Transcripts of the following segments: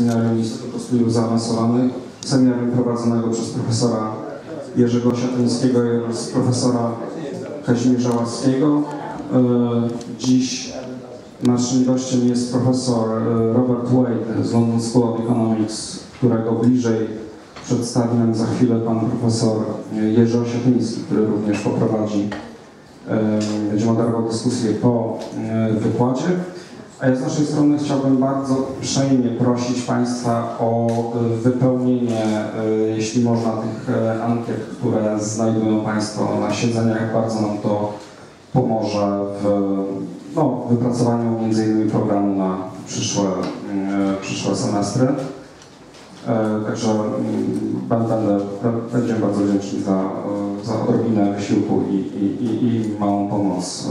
Seminarium Instytutu Studiów Zaawansowanych, seminarium prowadzonego przez profesora Jerzego Osiatyńskiego oraz profesora Kazimierza Łaskiego. Dziś naszym gościem jest profesor Robert Wade z London School of Economics, którego bliżej przedstawi nam za chwilę pan profesor Jerzy Osiatyński, który również poprowadzi, będzie moderował dyskusję po wykładzie. A ja z naszej strony chciałbym bardzo uprzejmie prosić Państwa o wypełnienie, jeśli można, tych ankiet, które znajdują Państwo na siedzeniach. Bardzo nam to pomoże w wypracowaniu m.in. programu na przyszłe semestry. Także będziemy bardzo wdzięczni za odrobinę wysiłku i małą pomoc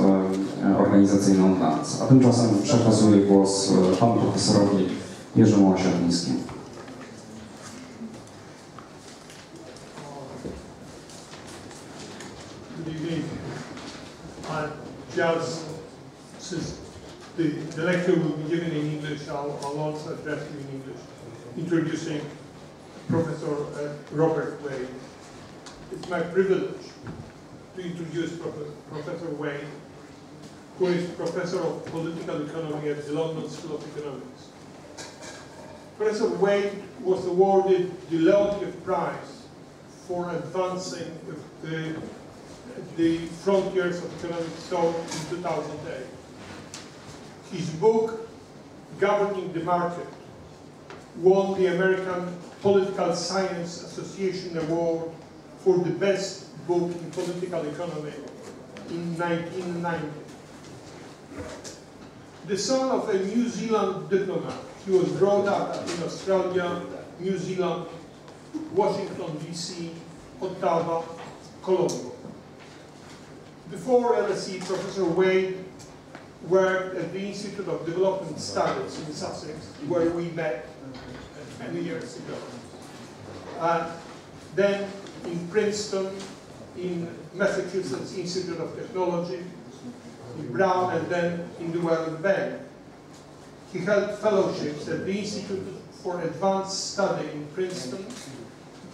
organizacyjną dla nas. A tymczasem przekazuję głos panu profesorowi Jerzemu Osiatyńskiemu. Good evening. Just since the lecture will be given in English, I'll also address you in English. Introducing Professor Robert Wade. It's my privilege to introduce Professor Wade, who is Professor of Political Economy at the London School of Economics. Professor Wade was awarded the Leontief Prize for advancing the frontiers of economic thought in 2008. His book, Governing the Market, won the American Political Science Association Award for the best book in political economy in 1990. The son of a New Zealand diplomat, he was brought up in Australia, New Zealand, Washington, D.C., Ottawa, Colombo. Before LSE, Professor Wade worked at the Institute of Development Studies in Sussex, where we met many years ago. Then in Princeton, in Massachusetts Institute of Technology, in Brown, and then in the World Bank. He held fellowships at the Institute for Advanced Study in Princeton,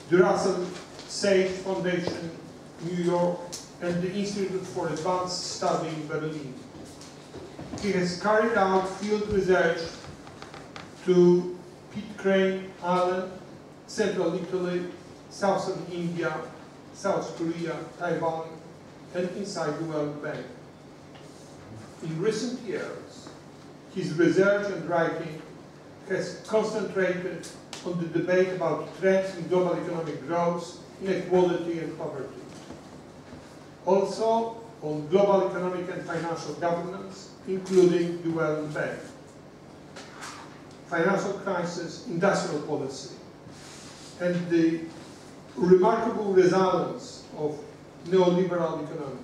the Russell Sage Foundation, New York, and the Institute for Advanced Study in Berlin. He has carried out field research to Pitcairn Island, Central Italy, Southern India, South Korea, Taiwan, and inside the World Bank. In recent years, his research and writing has concentrated on the debate about trends in global economic growth, inequality, and poverty. Also on global economic and financial governance, including the World Bank, financial crisis, industrial policy, and the remarkable resilience of neoliberal economics.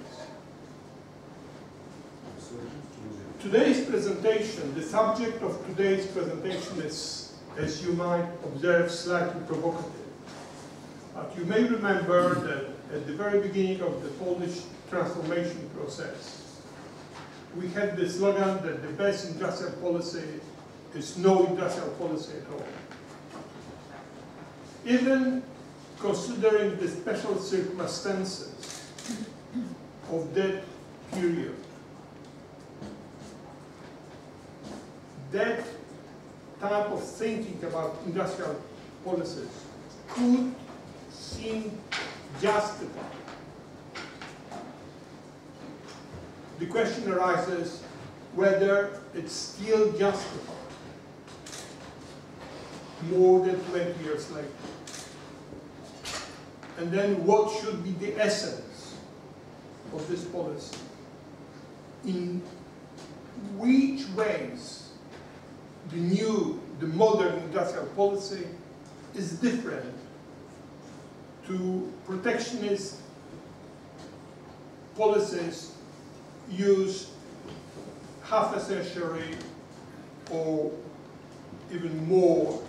Today's presentation, the subject of today's presentation is, as you might observe, slightly provocative. But you may remember that at the very beginning of the Polish transformation process, we had the slogan that the best industrial policy is no industrial policy at all. Even considering the special circumstances of that period, that type of thinking about industrial policies could seem justified. The question arises whether it's still justified more than 20 years later. And then what should be the essence of this policy? In which ways the modern industrial policy is different to protectionist policies used half a century or even more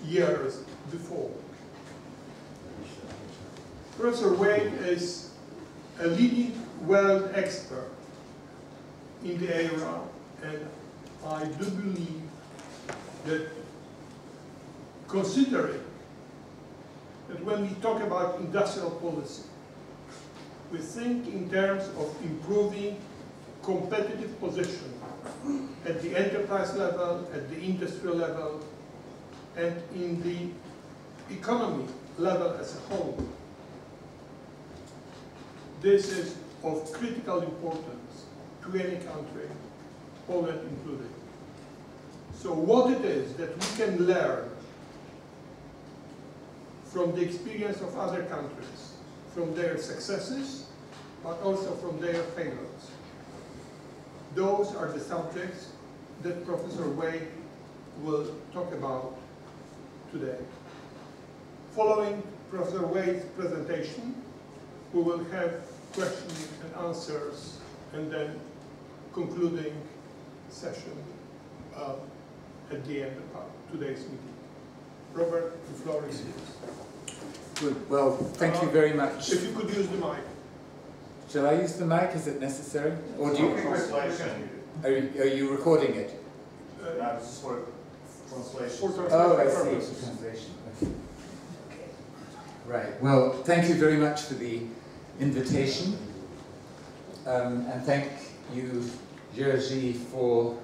years before. Professor Wade is a leading world expert in the area, and I do believe that considering that when we talk about industrial policy, we think in terms of improving competitive position at the enterprise level, at the industry level, and in the economy level as a whole. This is of critical importance to any country, Poland included. So what it is that we can learn from the experience of other countries, from their successes, but also from their failures. Those are the subjects that Professor Wade will talk about today. Following Professor Wade's presentation, we will have questions and answers, and then concluding session at the end of today's meeting. Robert, the floor is yours. Good. Well, thank you very much. If you could use the mic. Shall I use the mic? Is it necessary? Or do you? Translation. Are you recording it? This is for translation. Oh, I see. Translation. Okay. Right. Well, thank you very much for the invitation, and thank you, Jerzy, for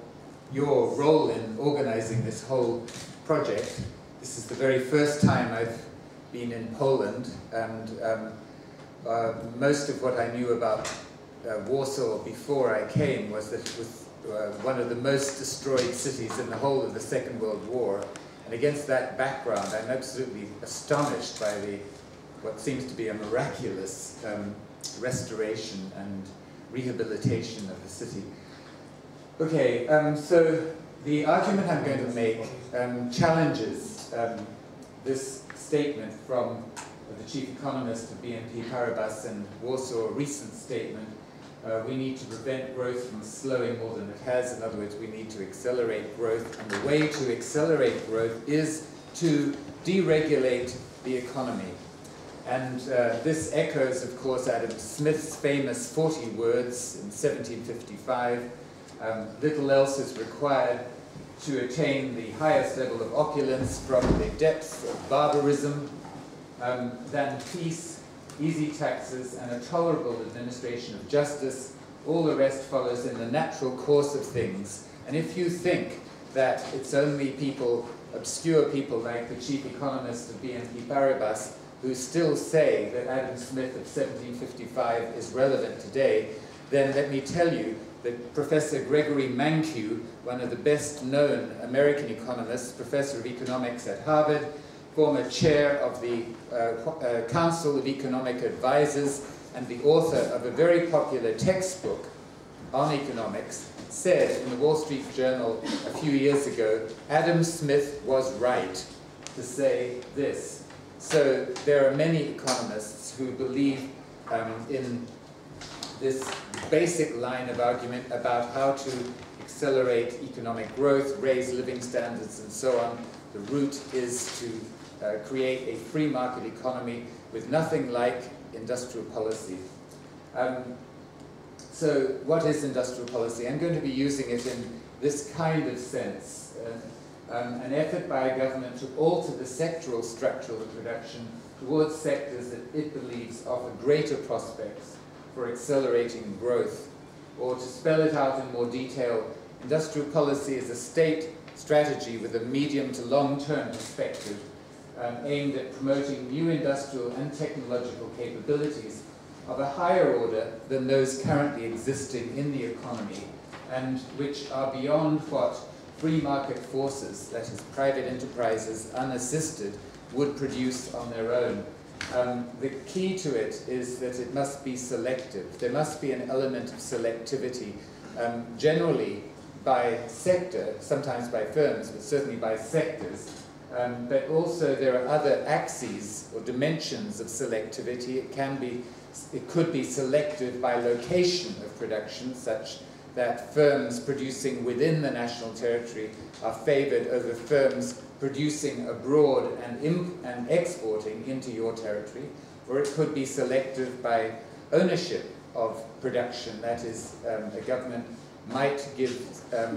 your role in organizing this whole project. This is the very first time I've been in Poland, and most of what I knew about Warsaw before I came was that it was one of the most destroyed cities in the whole of the Second World War. And against that background, I'm absolutely astonished by what seems to be a miraculous restoration and rehabilitation of the city. Okay, so the argument I'm going to make challenges this statement from the chief economist of BNP Paribas in Warsaw, a recent statement. We need to prevent growth from slowing more than it has. In other words, we need to accelerate growth, and the way to accelerate growth is to deregulate the economy. And this echoes, of course, Adam Smith's famous 40 words in 1755. Little else is required to attain the highest level of opulence from the depths of barbarism than peace, easy taxes, and a tolerable administration of justice. All the rest follows in the natural course of things. And if you think that it's only people, obscure people like the chief economist of BNP Paribas, who still say that Adam Smith of 1755 is relevant today, then let me tell you that Professor Gregory Mankiw, one of the best-known American economists, professor of economics at Harvard, former chair of the Council of Economic Advisors, and the author of a very popular textbook on economics, said in the Wall Street Journal a few years ago, Adam Smith was right to say this. So there are many economists who believe in this basic line of argument about how to accelerate economic growth, raise living standards, and so on. The route is to create a free market economy with nothing like industrial policy. So what is industrial policy? I'm going to be using it in this kind of sense. An effort by a government to alter the sectoral structure of production towards sectors that it believes offer greater prospects for accelerating growth. Or to spell it out in more detail, industrial policy is a state strategy with a medium to long-term perspective aimed at promoting new industrial and technological capabilities of a higher order than those currently existing in the economy, and which are beyond what free market forces, that is, private enterprises unassisted, would produce on their own. The key to it is that it must be selective. There must be an element of selectivity, generally by sector, sometimes by firms, but certainly by sectors. But also there are other axes or dimensions of selectivity. It could be selective by location of production, such that firms producing within the national territory are favored over firms producing abroad and exporting into your territory. Or it could be selective by ownership of production. That is, a government might give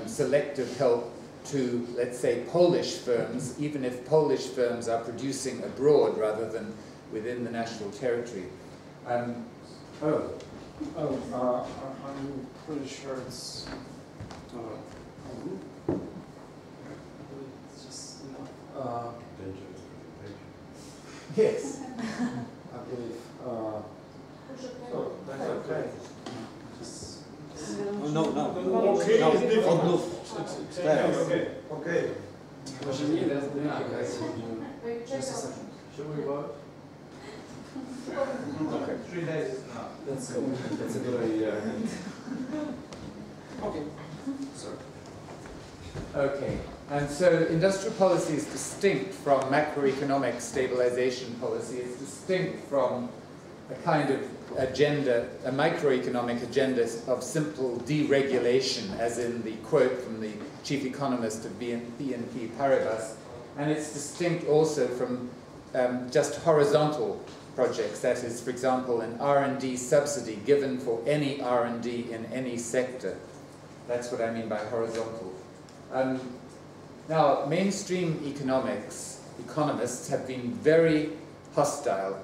selective help to, let's say, Polish firms, even if Polish firms are producing abroad rather than within the national territory. I'm pretty sure it's just yes. I believe. That's okay. No. Okay, No. is different. Okay. Just a second. Should we vote? Okay. 3 days now. That's a good idea. Okay. Sorry. Okay, and so industrial policy is distinct from macroeconomic stabilization policy. It's distinct from a kind of agenda, a microeconomic agenda of simple deregulation, as in the quote from the chief economist of BNP Paribas. And it's distinct also from just horizontal projects. That is, for example, an R&D subsidy given for any R&D in any sector. That's what I mean by horizontal. Now, mainstream economists have been very hostile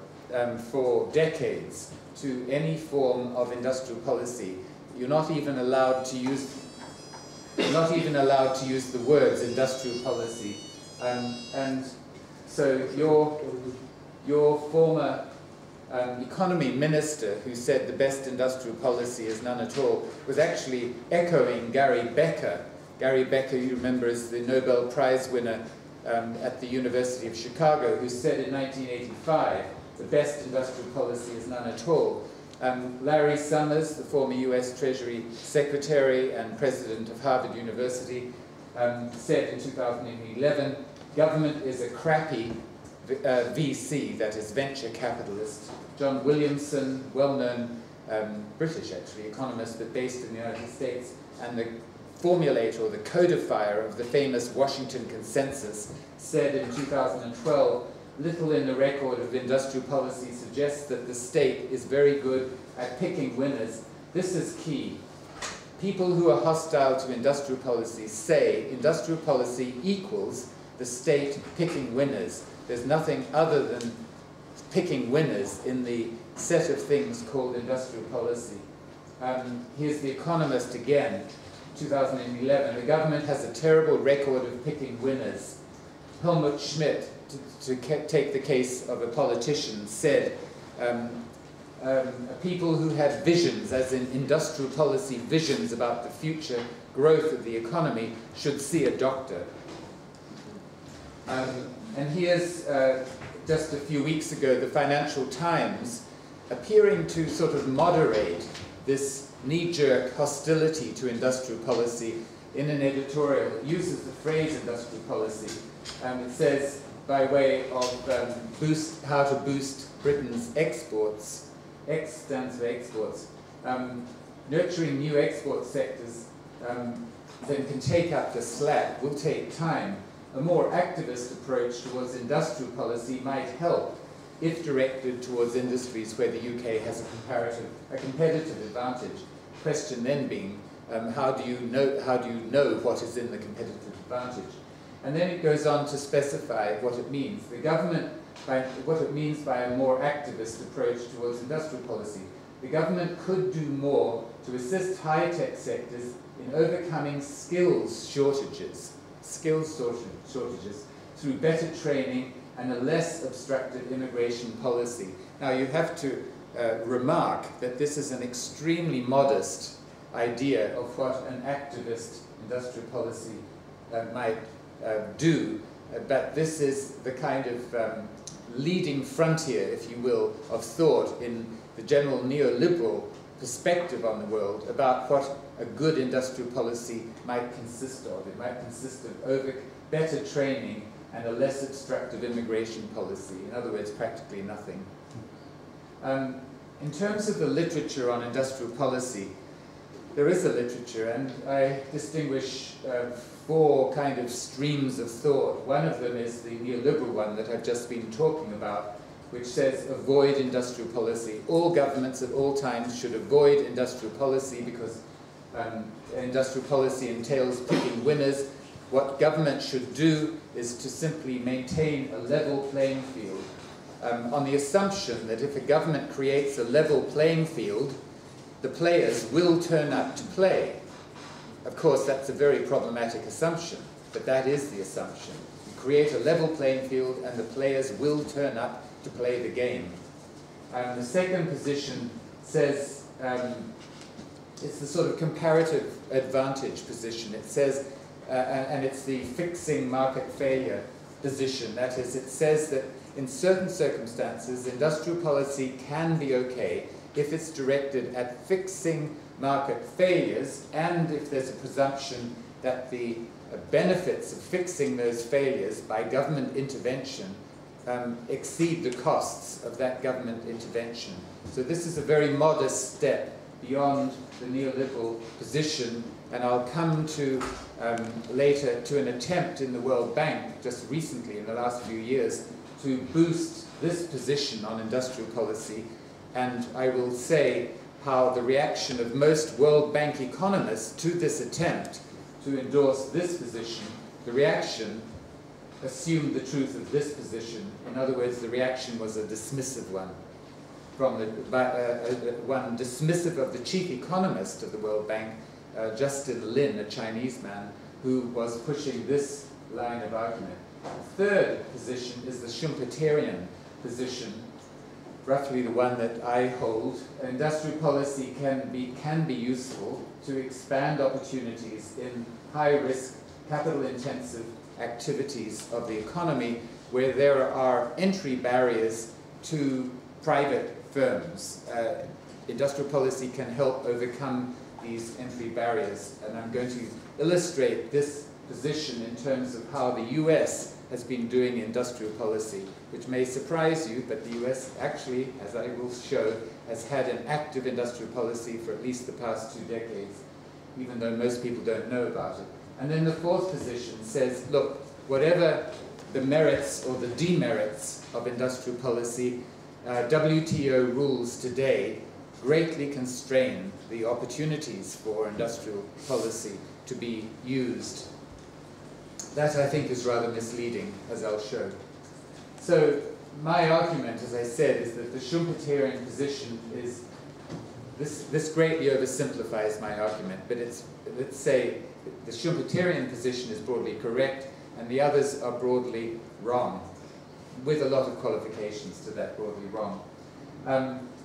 for decades to any form of industrial policy. You're not even allowed to use the words industrial policy. And so your former economy minister, who said the best industrial policy is none at all, was actually echoing Gary Becker. Gary Becker, you remember, is the Nobel Prize winner at the University of Chicago, who said in 1985, the best industrial policy is none at all. Larry Summers, the former US Treasury Secretary and president of Harvard University, said in 2011, government is a crappy VC, that is venture capitalist. John Williamson, well-known British, actually, economist, but based in the United States, and the formulator or the codifier of the famous Washington Consensus, said in 2012, little in the record of industrial policy suggests that the state is very good at picking winners. This is key. People who are hostile to industrial policy say industrial policy equals the state picking winners. There's nothing other than picking winners in the set of things called industrial policy. Here's The Economist again, 2011. The government has a terrible record of picking winners. Helmut Schmidt, to take the case of a politician, said people who had visions, as in industrial policy visions about the future growth of the economy, should see a doctor. And here's, just a few weeks ago, the Financial Times appearing to sort of moderate this knee-jerk hostility to industrial policy in an editorial. It uses the phrase industrial policy. It says, by way of how to boost Britain's exports, X stands for exports, nurturing new export sectors that can take up the slack will take time. A more activist approach towards industrial policy might help if directed towards industries where the UK has a competitive advantage. Question then being, how do you know what is in the competitive advantage? And then it goes on to specify what it means. The government, what it means by a more activist approach towards industrial policy. The government could do more to assist high-tech sectors in overcoming skills shortages through better training and a less obstructive immigration policy. Now you have to remark that this is an extremely modest idea of what an activist industrial policy might do, but this is the kind of leading frontier, if you will, of thought in the general neoliberal perspective on the world about what a good industrial policy might consist of. It might consist of better training and a less obstructive immigration policy. In other words, practically nothing. In terms of the literature on industrial policy, there is a literature, and I distinguish four kind of streams of thought. One of them is the neoliberal one that I've just been talking about, which says avoid industrial policy. All governments at all times should avoid industrial policy because industrial policy entails picking winners. what government should do is to simply maintain a level playing field, on the assumption that if a government creates a level playing field, the players will turn up to play. Of course, that's a very problematic assumption, but that is the assumption. You create a level playing field and the players will turn up to play the game. The second position says, it's the sort of comparative advantage position. It says, and it's the fixing market failure position. That is, it says that in certain circumstances, industrial policy can be okay if it's directed at fixing market failures, and if there's a presumption that the benefits of fixing those failures by government intervention exceed the costs of that government intervention. So this is a very modest step beyond the neoliberal position, and I'll come to later to an attempt in the World Bank just recently in the last few years to boost this position on industrial policy, and I will say how the reaction of most World Bank economists to this attempt to endorse this position, the reaction assumed the truth of this position. In other words, the reaction was a dismissive one, from one dismissive of the chief economist of the World Bank, Justin Lin, a Chinese man, who was pushing this line of argument. The third position is the Schumpeterian position, roughly the one that I hold. Industrial policy can be useful to expand opportunities in high-risk, capital-intensive activities of the economy where there are entry barriers to private firms. Industrial policy can help overcome these entry barriers, and I'm going to illustrate this position in terms of how the US has been doing industrial policy, which may surprise you, but the US actually, as I will show, has had an active industrial policy for at least the past 2 decades, even though most people don't know about it. And then the fourth position says, look, whatever the merits or the demerits of industrial policy, WTO rules today greatly constrain the opportunities for industrial policy to be used. That, I think, is rather misleading, as I'll show. So my argument, as I said, is that the Schumpeterian position is, this greatly oversimplifies my argument, but it's, let's say, the Schumpeterian position is broadly correct, and the others are broadly wrong, with a lot of qualifications to that broadly wrong.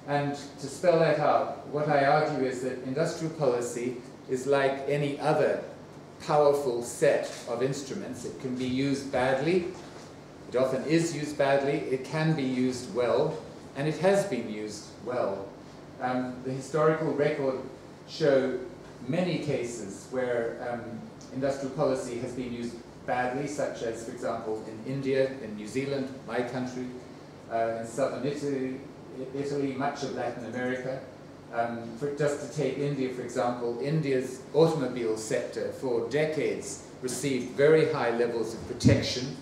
And to spell that out, what I argue is that industrial policy is like any other powerful set of instruments. It can be used badly, it often is used badly, it can be used well, and it has been used well. The historical record show many cases where industrial policy has been used badly, such as, for example, in India, in New Zealand, my country, in southern Italy, much of Latin America. Just to take India, for example, India's automobile sector for decades received very high levels of protection.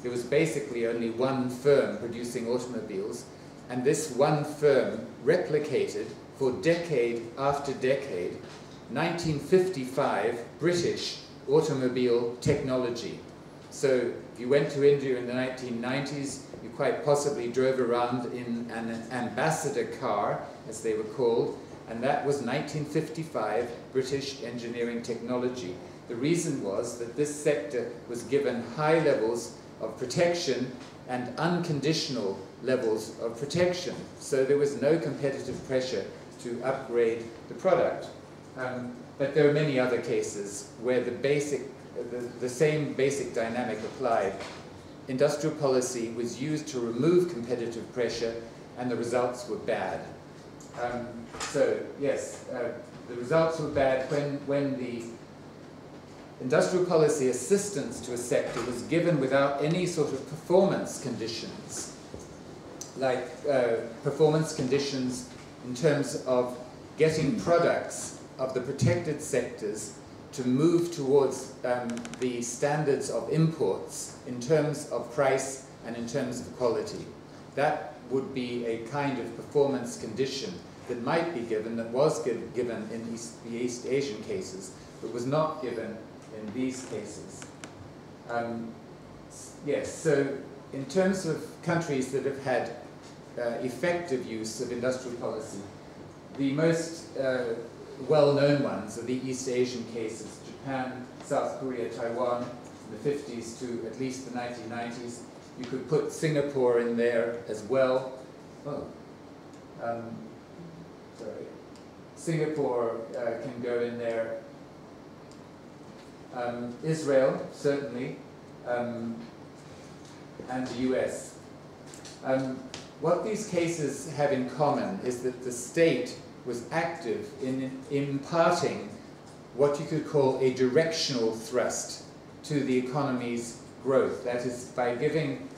There was basically only one firm producing automobiles, and this one firm replicated for decade after decade 1955 British automobile technology. So if you went to India in the 1990s, you quite possibly drove around in an ambassador car, as they were called, and that was 1955 British engineering technology. The reason was that this sector was given high levels of protection and unconditional levels of protection. So there was no competitive pressure to upgrade the product. But there are many other cases where the same basic dynamic applied. Industrial policy was used to remove competitive pressure, and the results were bad. So yes, the results were bad when the industrial policy assistance to a sector was given without any sort of performance conditions, like performance conditions in terms of getting products of the protected sectors to move towards the standards of imports in terms of price and in terms of quality. That would be a kind of performance condition that might be given, that was given in the East Asian cases, but was not given in these cases. Yes, so in terms of countries that have had effective use of industrial policy, the most well-known ones are the East Asian cases: Japan, South Korea, Taiwan, in the 50s to at least the 1990s. You could put Singapore in there as well. Oh, sorry. Singapore can go in there. Israel, certainly, and the US. What these cases have in common is that the state was active in imparting what you could call a directional thrust to the economy's growth. That is, by giving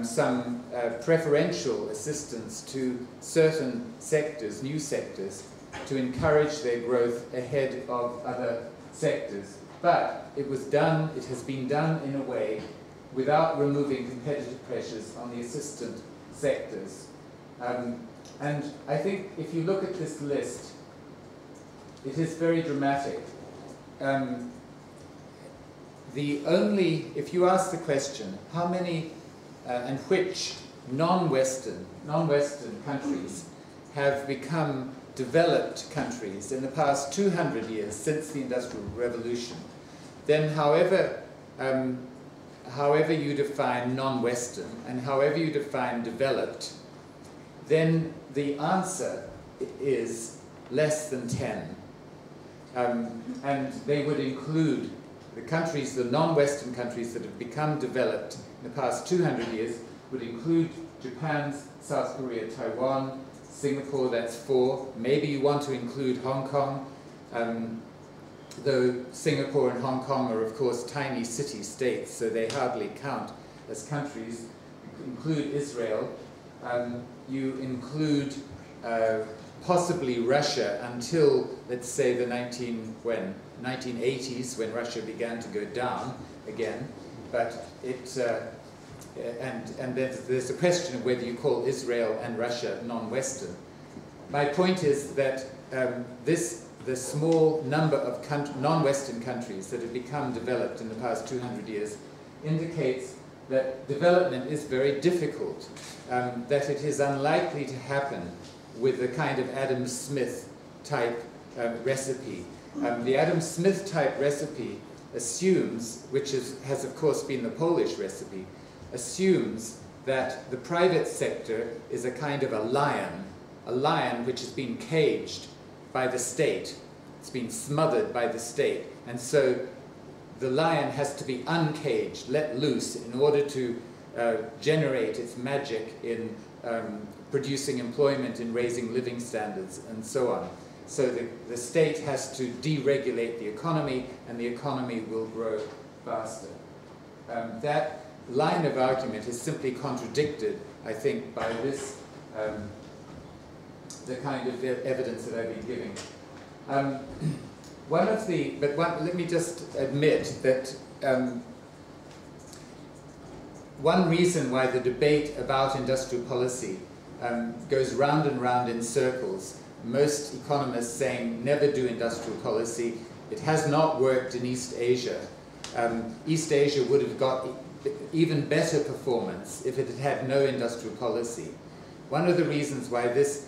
some preferential assistance to certain sectors, new sectors, to encourage their growth ahead of other sectors. But it was done, it has been done in a way without removing competitive pressures on the assistant sectors. And I think if you look at this list, it is very dramatic. If you ask the question, how many and which non-Western countries have become developed countries in the past 200 years since the Industrial Revolution, then however you define non-Western and however you define developed, then the answer is less than 10. And they would include the countries, the non-Western countries that have become developed in the past 200 years, would include Japan, South Korea, Taiwan, Singapore, that's 4. Maybe you want to include Hong Kong, though Singapore and Hong Kong are, of course, tiny city-states, so they hardly count as countries. You include Israel. You include possibly Russia until, let's say, the 1980s, when Russia began to go down again. But and there's a question of whether you call Israel and Russia non-Western. My point is that the small number of non-Western countries that have become developed in the past 200 years indicates that development is very difficult, that it is unlikely to happen with the kind of Adam Smith type recipe. The Adam Smith type recipe assumes, which has of course been the Polish recipe, assumes that the private sector is a kind of a lion which has been caged by the state. It's been smothered by the state. And so the lion has to be uncaged, let loose, in order to generate its magic in producing employment, in raising living standards, and so on. So the state has to deregulate the economy, and the economy will grow faster. That line of argument is simply contradicted, I think, by this, the kind of evidence that I've been giving. Let me just admit that one reason why the debate about industrial policy goes round and round in circles, most economists saying never do industrial policy, it has not worked in East Asia. East Asia would have got even better performance if it had had no industrial policy. One of the reasons why this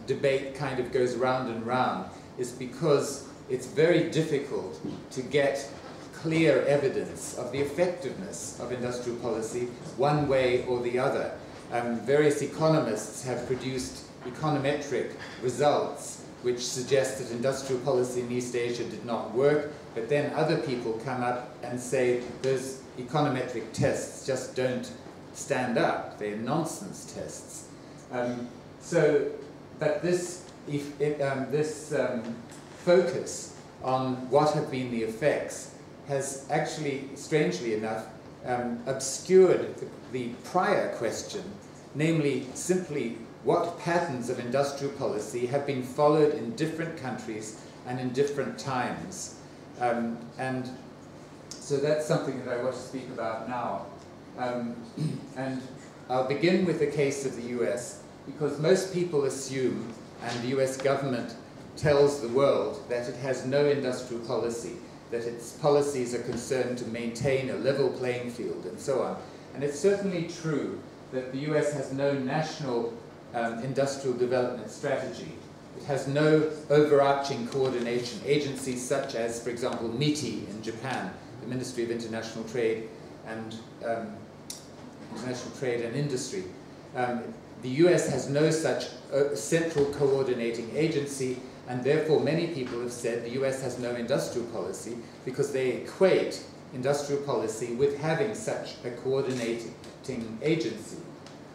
debate kind of goes round and round is because it's very difficult to get clear evidence of the effectiveness of industrial policy one way or the other. Various economists have produced econometric results which suggest that industrial policy in East Asia did not work, but then other people come up and say those econometric tests just don't stand up. They're nonsense tests. But this focus on what have been the effects has actually, strangely enough, obscured the prior question, namely simply what patterns of industrial policy have been followed in different countries and in different times. And so that's something that I want to speak about now. And I'll begin with the case of the US, because most people assume, and the US government tells the world, that it has no industrial policy. that its policies are concerned to maintain a level playing field, and so on. And it's certainly true that the US has no national industrial development strategy. It has no overarching coordination agencies such as, for example, MITI in Japan, the Ministry of International Trade and Industry. The US has no such central coordinating agency, and therefore many people have said the US has no industrial policy because they equate industrial policy with having such a coordinating agency.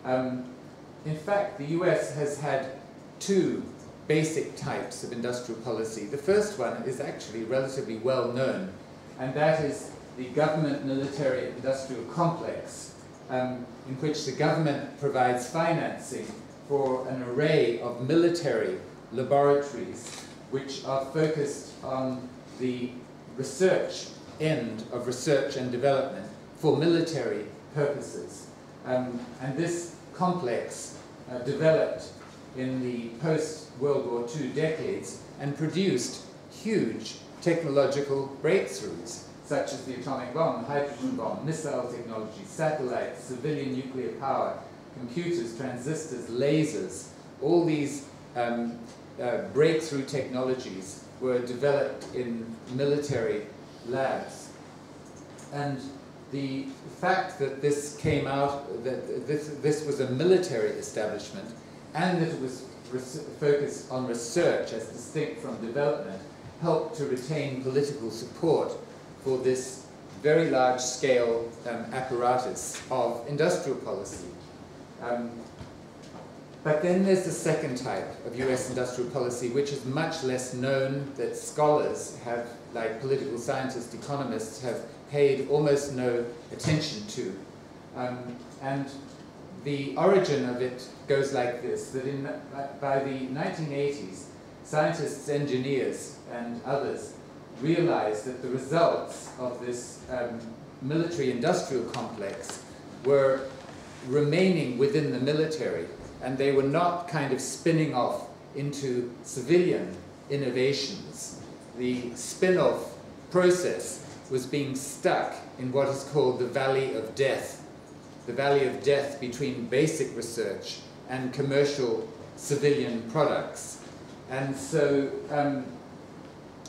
In fact, the US has had two basic types of industrial policy. The first one is actually relatively well known, and that is the government-military industrial complex, in which the government provides financing for an array of military laboratories which are focused on the research end of research and development for military purposes. And this complex developed in the post-World War II decades and produced huge technological breakthroughs, such as the atomic bomb, hydrogen bomb, missile technology, satellites, civilian nuclear power, computers, transistors, lasers. All these breakthrough technologies were developed in military labs. And the fact that this came out, that this was a military establishment, and that it was focused on research as distinct from development, helped to retain political support for this very large-scale apparatus of industrial policy. But then there's the second type of US industrial policy, which is much less known, that scholars have, like political scientists, economists, have paid almost no attention to. And the origin of it goes like this, that by the 1980s, scientists, engineers, and others realized that the results of this military-industrial complex were remaining within the military, and they were not kind of spinning off into civilian innovations. The spin-off process was being stuck in what is called the valley of death between basic research and commercial civilian products. And so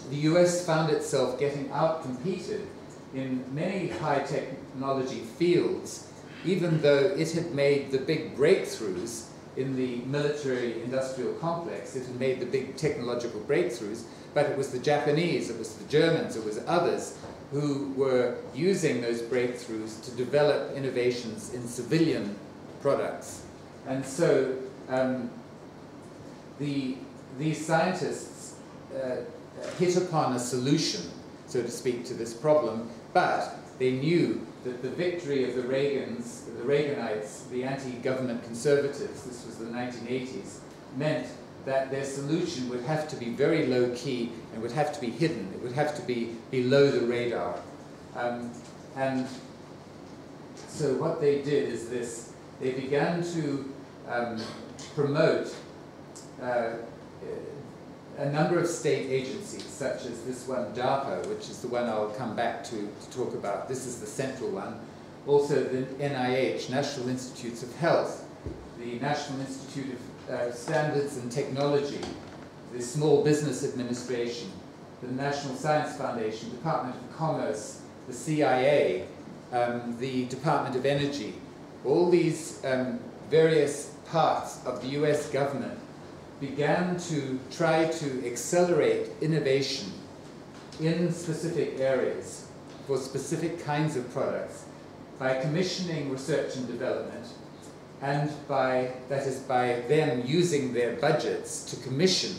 the US found itself getting out-competed in many high technology fields, even though it had made the big breakthroughs in the military-industrial complex. It had made the big technological breakthroughs, but it was the Japanese, it was the Germans, it was others who were using those breakthroughs to develop innovations in civilian products. And so these scientists hit upon a solution, so to speak, to this problem, but they knew that the victory of the Reaganites, the anti-government conservatives, this was the 1980s, meant that their solution would have to be very low-key and would have to be hidden. It would have to be below the radar. And so what they did is this. They began to promote a number of state agencies, such as this one, DARPA, which is the one I'll come back to talk about. This is the central one. Also the NIH, National Institutes of Health, the National Institute of Standards and Technology, the Small Business Administration, the National Science Foundation, Department of Commerce, the CIA, the Department of Energy. All these various parts of the US government began to try to accelerate innovation in specific areas for specific kinds of products by commissioning research and development, and by them using their budgets to commission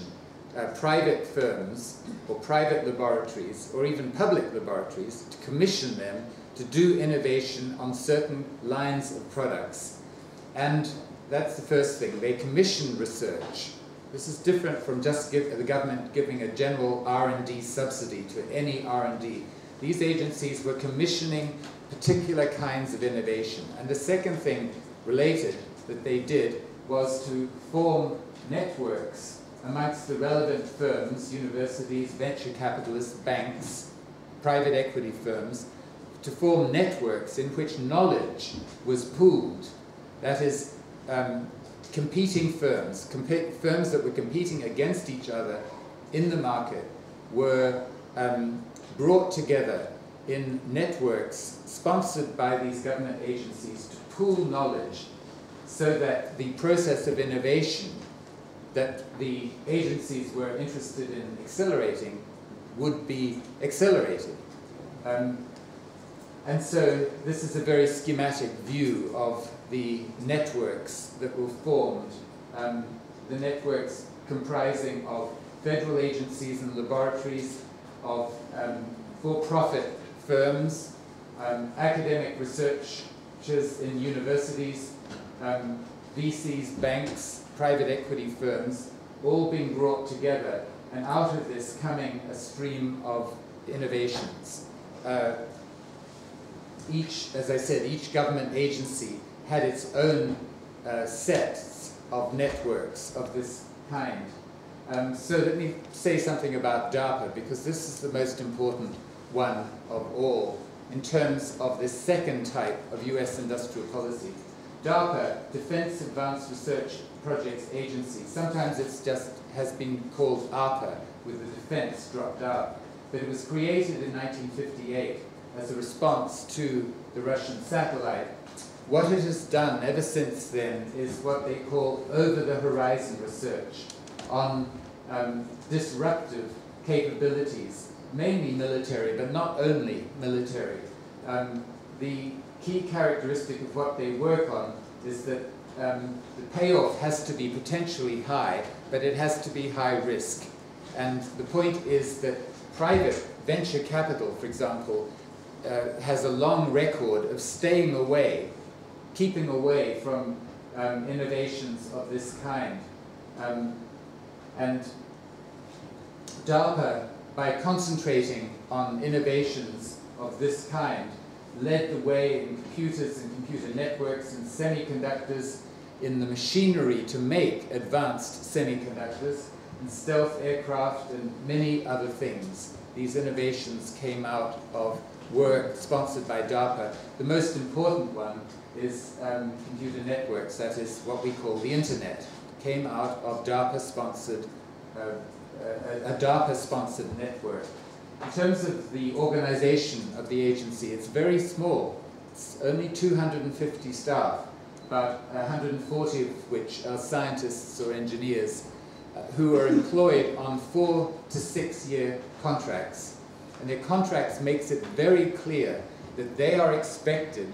private firms or private laboratories or even public laboratories, to commission them to do innovation on certain lines of products. And that's the first thing. They commission research. This is different from just the government giving a general R&D subsidy to any R&D. These agencies were commissioning particular kinds of innovation. And the second thing related that they did was to form networks amongst the relevant firms, universities, venture capitalists, banks, private equity firms to form networks in which knowledge was pooled. That is, competing firms, firms that were competing against each other in the market, were brought together in networks sponsored by these government agencies to pool knowledge so that the process of innovation that the agencies were interested in accelerating would be accelerated. And so this is a very schematic view of the networks that were formed, the networks comprising of federal agencies and laboratories, of for-profit firms, academic researchers in universities, VCs, banks, private equity firms, all being brought together, and out of this coming a stream of innovations. As I said, each government agency had its own sets of networks of this kind. So let me say something about DARPA, because this is the most important one of all in terms of this second type of US industrial policy. DARPA, Defense Advanced Research Projects Agency, sometimes it's just has been called ARPA with the defense dropped out, but it was created in 1958 as a response to the Russian satellite. What it has done ever since then is what they call over-the-horizon research on disruptive capabilities, mainly military, but not only military. The key characteristic of what they work on is that the payoff has to be potentially high, but it has to be high risk. And the point is that private venture capital, for example, has a long record of staying away, keeping away from innovations of this kind. And DARPA, by concentrating on innovations of this kind, led the way in computers and computer networks and semiconductors, in the machinery to make advanced semiconductors, and stealth aircraft and many other things. These innovations came out of work sponsored by DARPA. The most important one is computer networks, that is what we call the internet. Came out of DARPA-sponsored, a DARPA-sponsored network. In terms of the organization of the agency, it's very small. It's only 250 staff, about 140 of which are scientists or engineers who are employed on 4 to 6 year contracts. And their contracts makes it very clear that they are expected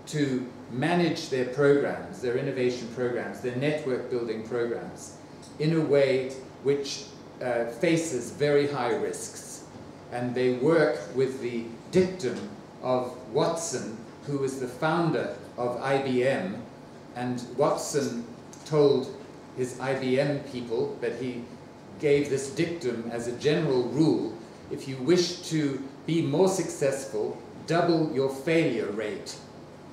to manage their programs, their innovation programs, their network building programs, in a way which faces very high risks. And they work with the dictum of Watson, who was the founder of IBM, and Watson told his IBM people that he gave this dictum as a general rule: if you wish to be more successful, double your failure rate.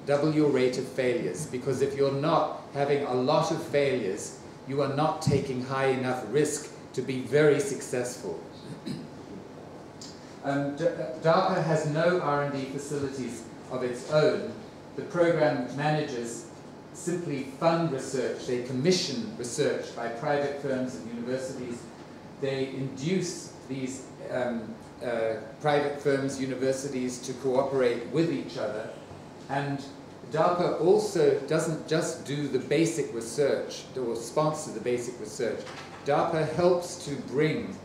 Double your rate of failures, because if you're not having a lot of failures, you are not taking high enough risk to be very successful. DARPA has no R&D facilities of its own. The program managers simply fund research. They commission research by private firms and universities. They induce these private firms, universities to cooperate with each other. And DARPA also doesn't just do the basic research or sponsor the basic research. DARPA helps to bring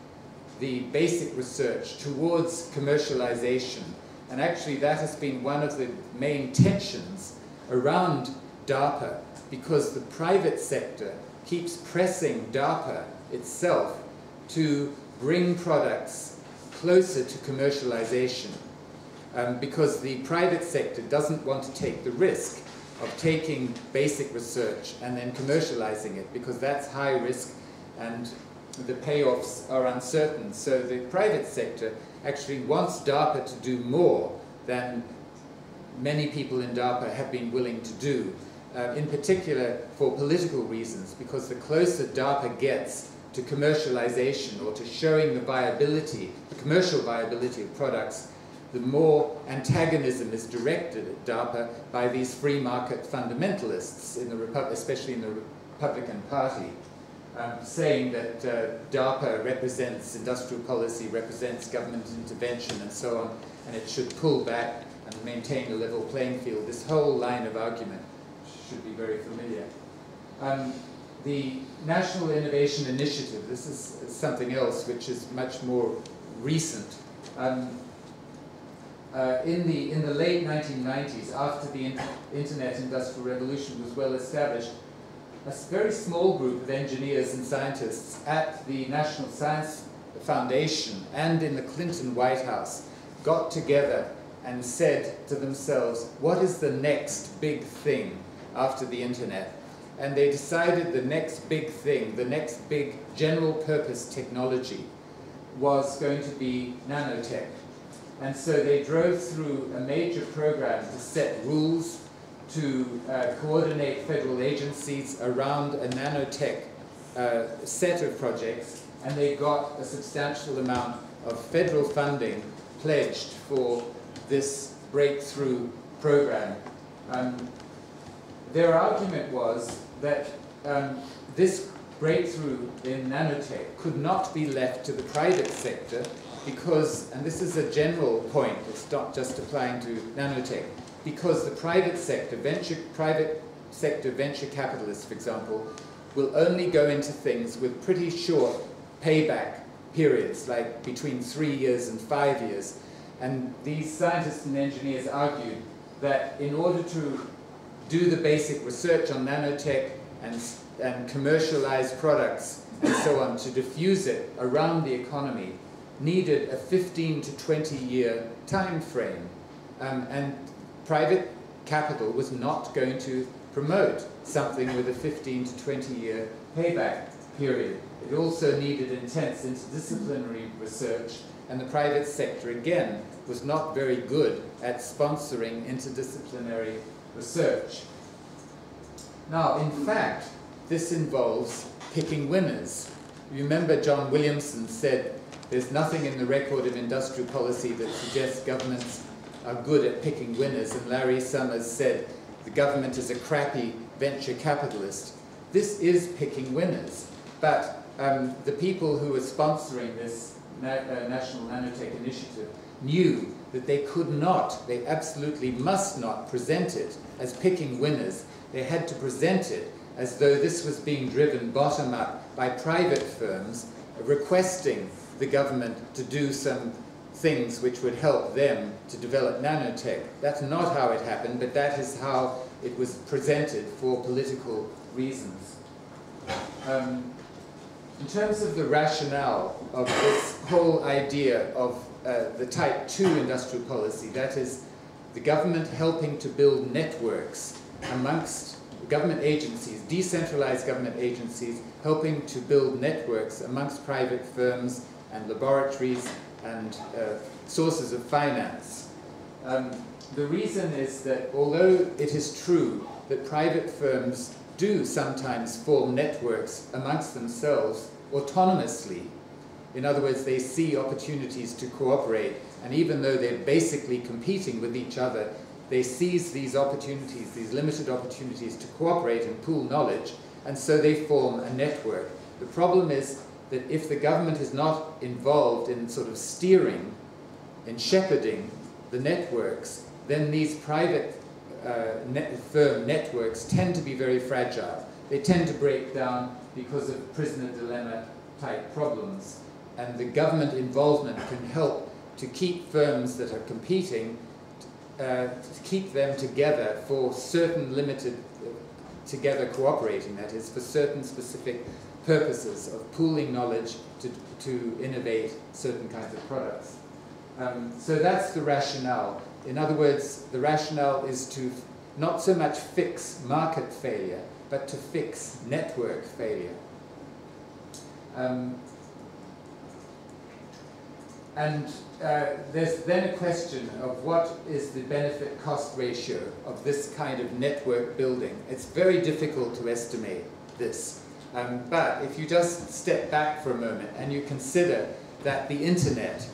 the basic research towards commercialization. And actually that has been one of the main tensions around DARPA, because the private sector keeps pressing DARPA itself to bring products closer to commercialization. Because the private sector doesn't want to take the risk of taking basic research and then commercializing it, because that's high risk and the payoffs are uncertain. So the private sector actually wants DARPA to do more than many people in DARPA have been willing to do, in particular for political reasons, because the closer DARPA gets to commercialization or to showing the viability, the commercial viability of products, the more antagonism is directed at DARPA by these free market fundamentalists, especially in the Republican Party, saying that DARPA represents industrial policy, represents government intervention, and so on, and it should pull back and maintain a level playing field. This whole line of argument should be very familiar. The National Innovation Initiative, this is something else which is much more recent. In the late 1990s, after the Internet Industrial Revolution was well established, a very small group of engineers and scientists at the National Science Foundation and in the Clinton White House got together and said to themselves, what is the next big thing after the Internet? And they decided the next big thing, the next big general purpose technology was going to be nanotech. And so they drove through a major program to set rules, to coordinate federal agencies around a nanotech set of projects, and they got a substantial amount of federal funding pledged for this breakthrough program. Their argument was that this breakthrough in nanotech could not be left to the private sector because, and this is a general point, it's not just applying to nanotech, because the private sector venture capitalists, for example, will only go into things with pretty short payback periods, like between 3 years and 5 years. And these scientists and engineers argued that in order to do the basic research on nanotech and commercialize products and so on, to diffuse it around the economy, needed a 15 to 20 year time frame. And private capital was not going to promote something with a 15 to 20 year payback period. It also needed intense interdisciplinary research, and the private sector, again, was not very good at sponsoring interdisciplinary research. Now, in fact, this involves picking winners. You remember John Williamson said, there's nothing in the record of industrial policy that suggests governments are good at picking winners, and Larry Summers said, the government is a crappy venture capitalist. This is picking winners, but the people who were sponsoring this National Nanotech Initiative knew that they could not, they absolutely must not present it as picking winners. They had to present it as though this was being driven bottom up by private firms requesting the government to do some things which would help them to develop nanotech. That's not how it happened, but that is how it was presented for political reasons. In terms of the rationale of this whole idea of the type 2 industrial policy, that is the government helping to build networks amongst government agencies, decentralized government agencies, helping to build networks amongst private firms and laboratories and sources of finance. The reason is that although it is true that private firms do sometimes form networks amongst themselves autonomously, in other words, they see opportunities to cooperate, and even though they're basically competing with each other, they seize these opportunities, these limited opportunities to cooperate and pool knowledge, and so they form a network. The problem is that if the government is not involved in sort of steering, in shepherding the networks, then these private firm networks tend to be very fragile. They tend to break down because of prisoner dilemma type problems. And the government involvement can help to keep firms that are competing, to keep them together for certain limited, together cooperating, that is, for certain specific purposes of pooling knowledge to innovate certain kinds of products. So that's the rationale. In other words, the rationale is to not so much fix market failure, but to fix network failure. There's then a question of what is the benefit-cost ratio of this kind of network building. It's very difficult to estimate this. But if you just step back for a moment and you consider that the internet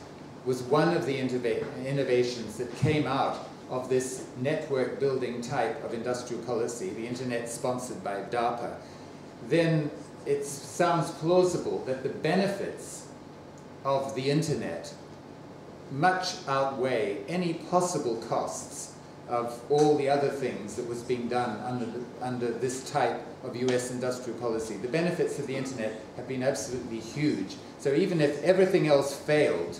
was one of the innovations that came out of this network building type of industrial policy, the internet sponsored by DARPA, then it sounds plausible that the benefits of the internet much outweigh any possible costs of all the other things that was being done under this type of US industrial policy. The benefits of the internet have been absolutely huge. So even if everything else failed,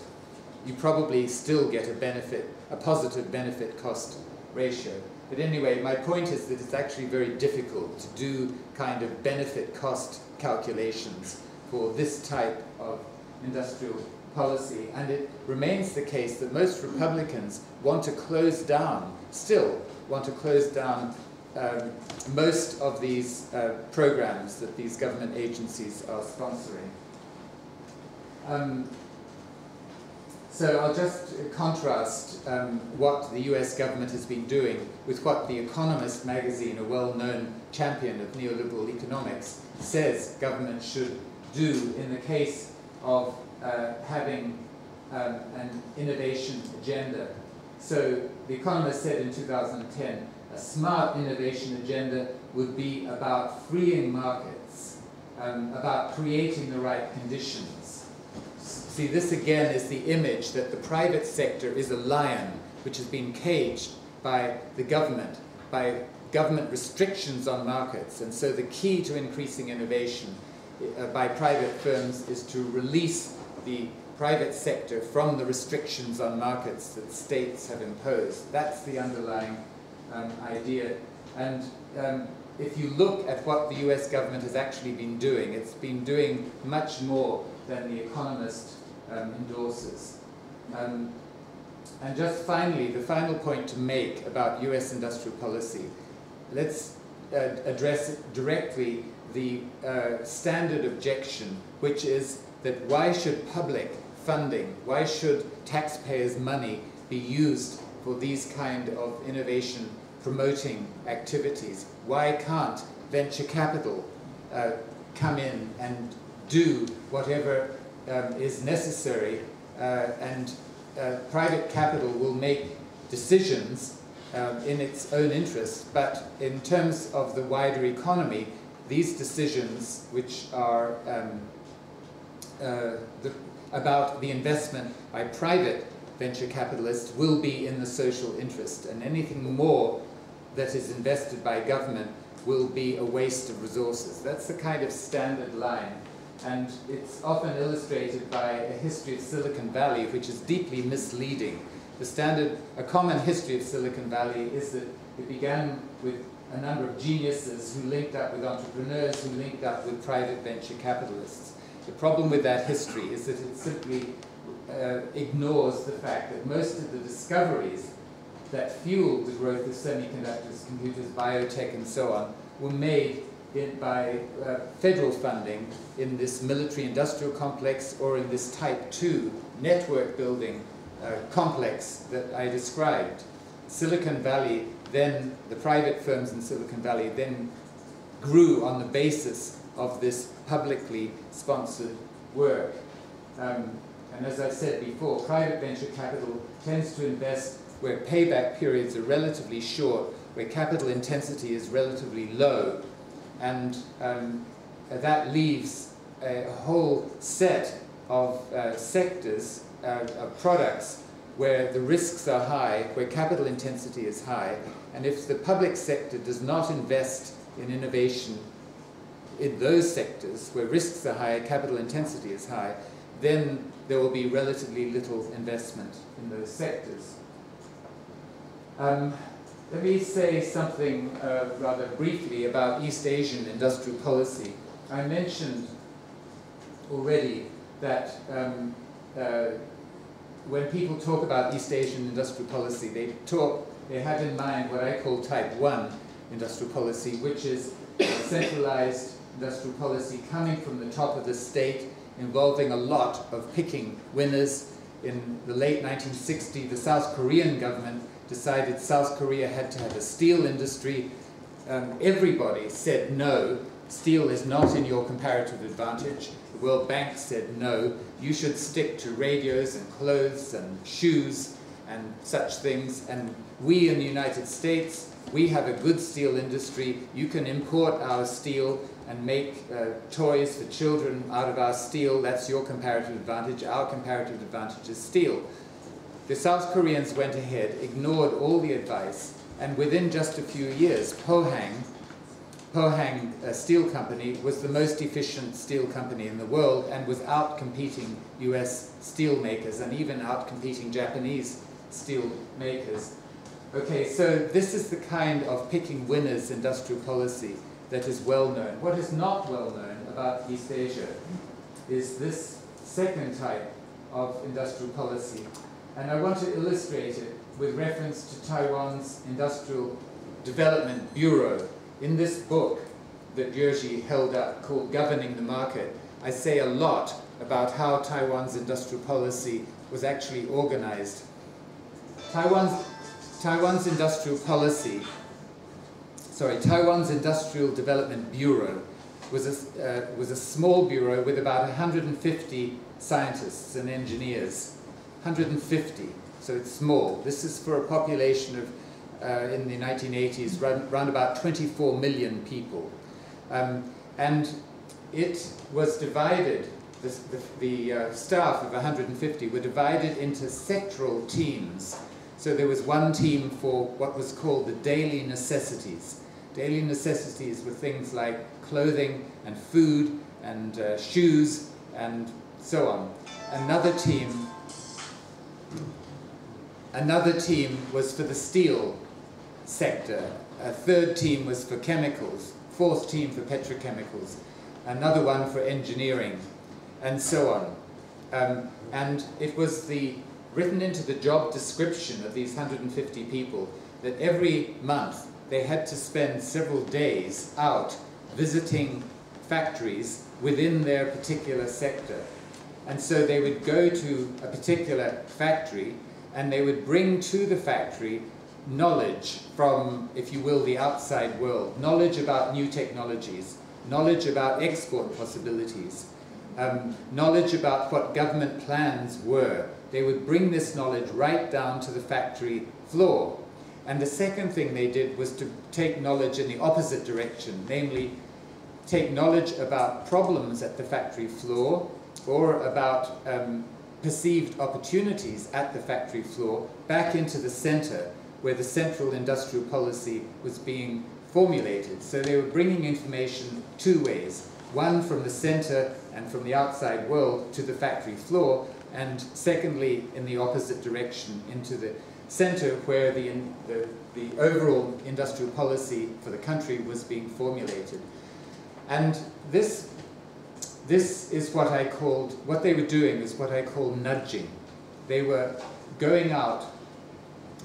you probably still get a positive benefit-cost ratio. But anyway, my point is that it's actually very difficult to do kind of benefit-cost calculations for this type of industrial policy. And it remains the case that most Republicans want to close down, still want to close down most of these programs that these government agencies are sponsoring. So I'll just contrast what the US government has been doing with what The Economist magazine, a well-known champion of neoliberal economics, says government should do in the case of having an innovation agenda. So The Economist said in 2010, a smart innovation agenda would be about freeing markets, about creating the right conditions. See, this again is the image that the private sector is a lion which has been caged by the government, by government restrictions on markets. And so the key to increasing innovation by private firms is to release the private sector from the restrictions on markets that states have imposed. That's the underlying idea. And if you look at what the US government has actually been doing, it's been doing much more than The Economist endorses. And just finally, the final point to make about US industrial policy, let's address directly the standard objection, which is that why should public funding, why should taxpayers' money be used for these kind of innovation promoting activities? Why can't venture capital come in and do whatever is necessary, and private capital will make decisions in its own interest, but in terms of the wider economy, these decisions, which are about the investment by private venture capitalists, will be in the social interest, and anything more that is invested by government will be a waste of resources. That's the kind of standard line. And it's often illustrated by a history of Silicon Valley, which is deeply misleading. A common history of Silicon Valley is that it began with a number of geniuses who linked up with entrepreneurs, who linked up with private venture capitalists. The problem with that history is that it simply ignores the fact that most of the discoveries that fueled the growth of semiconductors, computers, biotech, and so on, were made by federal funding in this military-industrial complex or in this type 2 network building complex that I described. Silicon Valley then, the private firms in Silicon Valley then grew on the basis of this publicly sponsored work. And as I said before, private venture capital tends to invest where payback periods are relatively short, where capital intensity is relatively low, and that leaves a whole set of sectors, of products, where the risks are high, where capital intensity is high, and if the public sector does not invest in innovation in those sectors where risks are high, capital intensity is high, then there will be relatively little investment in those sectors. Let me say something rather briefly about East Asian industrial policy. I mentioned already that when people talk about East Asian industrial policy, they have in mind what I call type 1 industrial policy, which is centralized industrial policy coming from the top of the state, involving a lot of picking winners. In the late 1960s, the South Korean government decided South Korea had to have a steel industry. Everybody said no, steel is not in your comparative advantage. The World Bank said no, you should stick to radios and clothes and shoes and such things. And we in the United States, we have a good steel industry. You can import our steel and make toys for children out of our steel. That's your comparative advantage. Our comparative advantage is steel. The South Koreans went ahead, ignored all the advice, and within just a few years, Pohang Steel Company was the most efficient steel company in the world and was out-competing US steel makers and even out-competing Japanese steel makers. Okay, so this is the kind of picking winners industrial policy that is well known. What is not well known about East Asia is this second type of industrial policy. And I want to illustrate it with reference to Taiwan's Industrial Development Bureau. In this book that Jerzy held up called Governing the Market, I say a lot about how Taiwan's industrial policy was actually organized. Taiwan's industrial policy, Taiwan's Industrial Development Bureau was a small bureau with about 150 scientists and engineers. 150, so it's small. This is for a population of, in the 1980s, around about 24 million people. And it was divided, the staff of 150 were divided into sectoral teams. So there was one team for what was called the daily necessities. Daily necessities were things like clothing and food and shoes and so on. Another team was for the steel sector. A third team was for chemicals. Fourth team for petrochemicals. Another one for engineering, and so on. And it was written into the job description of these 150 people that every month they had to spend several days out visiting factories within their particular sector. And so they would go to a particular factory and they would bring to the factory knowledge from, if you will, the outside world, knowledge about new technologies, knowledge about export possibilities, knowledge about what government plans were. They would bring this knowledge right down to the factory floor. And the second thing they did was to take knowledge in the opposite direction, namely take knowledge about problems at the factory floor or about perceived opportunities at the factory floor back into the center where the central industrial policy was being formulated. So they were bringing information two ways, one from the center and from the outside world to the factory floor, and secondly in the opposite direction into the center where the overall industrial policy for the country was being formulated. And this is what they were doing is what I call nudging. They were going out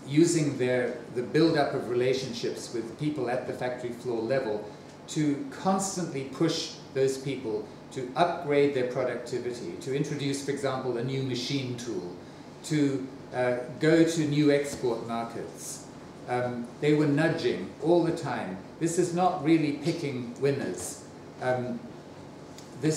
using the build-up of relationships with people at the factory floor level to constantly push those people to upgrade their productivity, to introduce, for example, a new machine tool, to go to new export markets. They were nudging all the time. This is not really picking winners. But it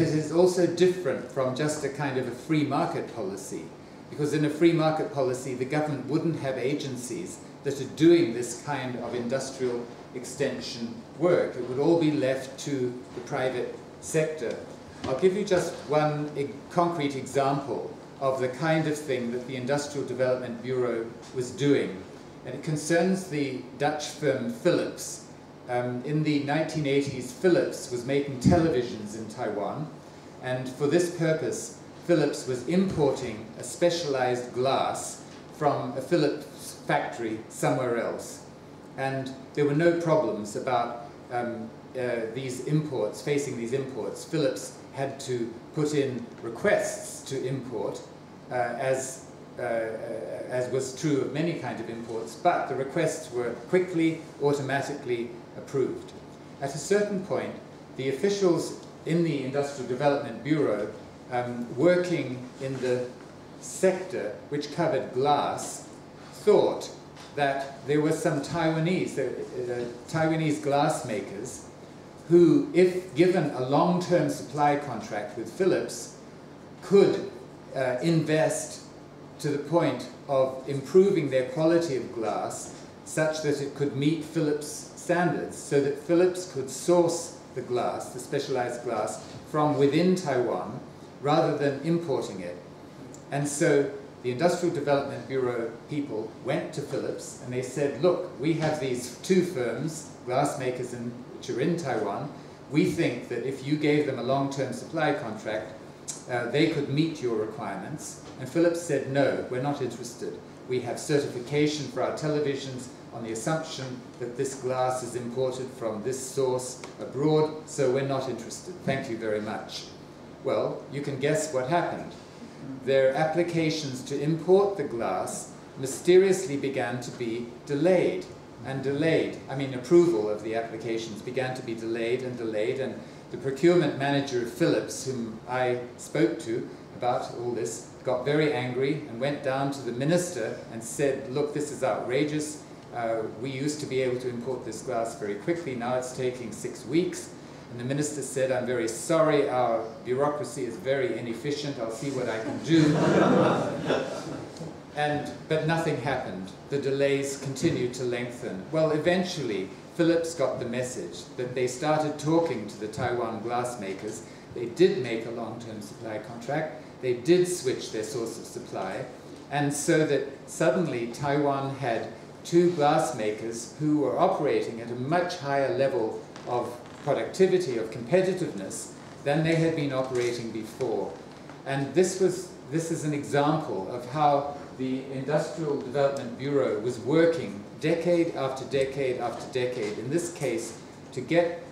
is also different from just a kind of a free market policy. Because in a free market policy, the government wouldn't have agencies that are doing this kind of industrial extension work. It would all be left to the private sector. I'll give you just one concrete example of the kind of thing that the Industrial Development Bureau was doing. And it concerns the Dutch firm Philips. In the 1980s, Philips was making televisions in Taiwan. And for this purpose, Philips was importing a specialized glass from a Philips factory somewhere else. And there were no problems about these imports, facing these imports. Philips had to put in requests to import, as was true of many kinds of imports, but the requests were quickly, automatically approved. At a certain point, the officials in the Industrial Development Bureau working in the sector which covered glass thought that there were some Taiwanese glass makers who, if given a long-term supply contract with Philips, could invest to the point of improving their quality of glass such that it could meet Philips standards, so that Philips could source the glass, the specialized glass, from within Taiwan rather than importing it. And so the Industrial Development Bureau people went to Philips and they said, look, we have these two firms, glass makers which are in Taiwan. We think that if you gave them a long-term supply contract, they could meet your requirements. And Philips said, no, we're not interested. We have certification for our televisions on the assumption that this glass is imported from this source abroad, so we're not interested. Thank you very much. Well, you can guess what happened. Their applications to import the glass mysteriously began to be delayed and delayed. I mean, approval of the applications began to be delayed, and the procurement manager of Philips, whom I spoke to about all this, got very angry and went down to the minister and said, look, this is outrageous. We used to be able to import this glass very quickly. Now it's taking 6 weeks. And the minister said, I'm very sorry, our bureaucracy is very inefficient. I'll see what I can do. But nothing happened. The delays continued to lengthen. Well, eventually, Philips got the message that they started talking to the Taiwan glass makers. They did make a long-term supply contract. They did switch their source of supply. And so that suddenly Taiwan had two glass makers who were operating at a much higher level of productivity, of competitiveness, than they had been operating before. And this is an example of how the Industrial Development Bureau was working decade after decade after decade, in this case, to get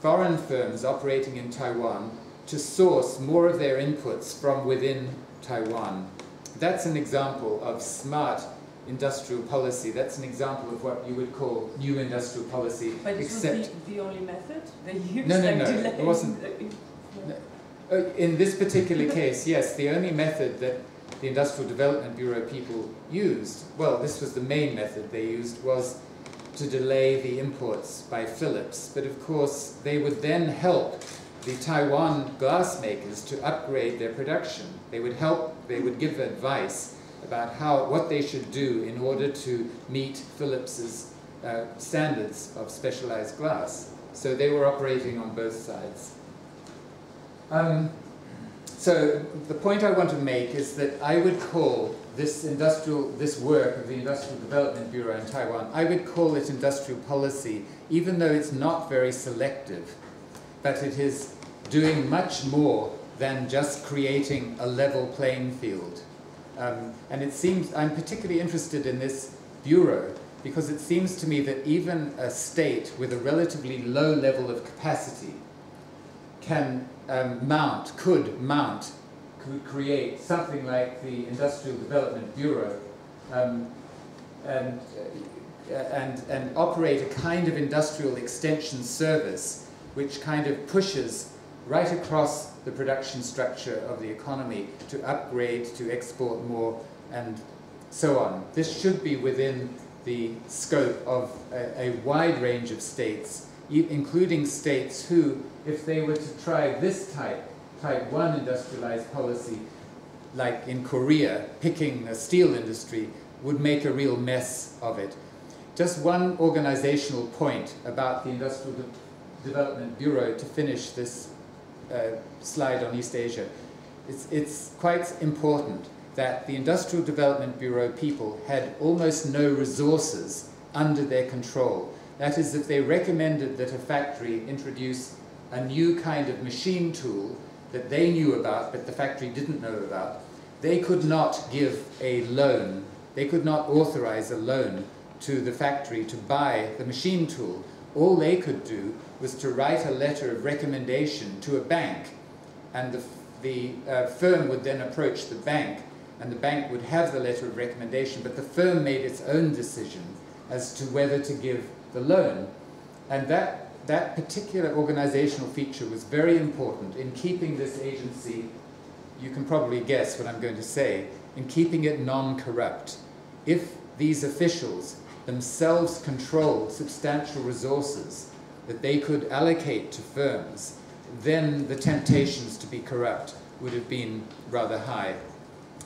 foreign firms operating in Taiwan to source more of their inputs from within Taiwan. That's an example of smart industrial policy. That's an example of what you would call new industrial policy. But except was the only method they used? No, it wasn't. In this particular case, yes, the only method that the Industrial Development Bureau people used, well, this was the main method they used, was to delay the imports by Philips. But of course, they would then help the Taiwan glass makers to upgrade their production. They would give advice about what they should do in order to meet Philips's standards of specialized glass. So they were operating on both sides. So the point I want to make is that I would call this work of the Industrial Development Bureau in Taiwan, I would call it industrial policy, even though it's not very selective, but it is doing much more than just creating a level playing field. And it seems, I'm particularly interested in this bureau because it seems to me that even a state with a relatively low level of capacity could create something like the Industrial Development Bureau and operate a kind of industrial extension service which kind of pushes right across the production structure of the economy to upgrade, to export more, and so on. This should be within the scope of a wide range of states, including states who, if they were to try this type 1 industrialized policy, like in Korea, picking a steel industry, would make a real mess of it. Just one organizational point about the Industrial Development Bureau to finish this slide on East Asia. It's quite important that the Industrial Development Bureau people had almost no resources under their control. That is, if they recommended that a factory introduce a new kind of machine tool that they knew about but the factory didn't know about, they could not give a loan, they could not authorize a loan to the factory to buy the machine tool. All they could do was to write a letter of recommendation to a bank, and the firm would then approach the bank, and the bank would have the letter of recommendation, but the firm made its own decision as to whether to give the loan. And that particular organizational feature was very important in keeping this agency, you can probably guess what I'm going to say, in keeping it non-corrupt. If these officials themselves controlled substantial resources that they could allocate to firms, then the temptations to be corrupt would have been rather high.